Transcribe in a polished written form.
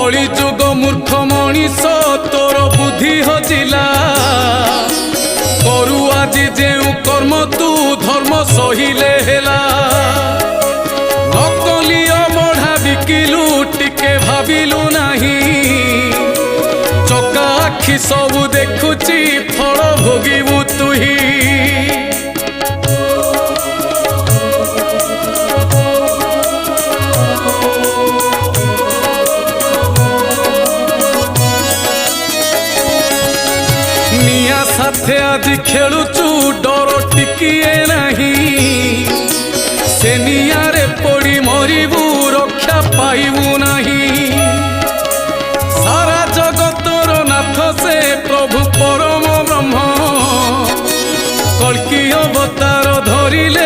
कली जुग मूर्ख मनीष तोर बुद्धि हजिला करू आज जेउ कर्म तू धर्म सहिले हेला नकली अमढ़ा बिकिलु टिके भाविलु नाही चका आखि सबु देखुची फल भोगिबु तुही साथे आज खेलुचु डर टिकिए नहीं से नियारे पड़ी मरिबू रक्षा पाइबू नहीं सारा जगतर नाथ से प्रभु परम ब्रह्म कल्कि अवतार धरिले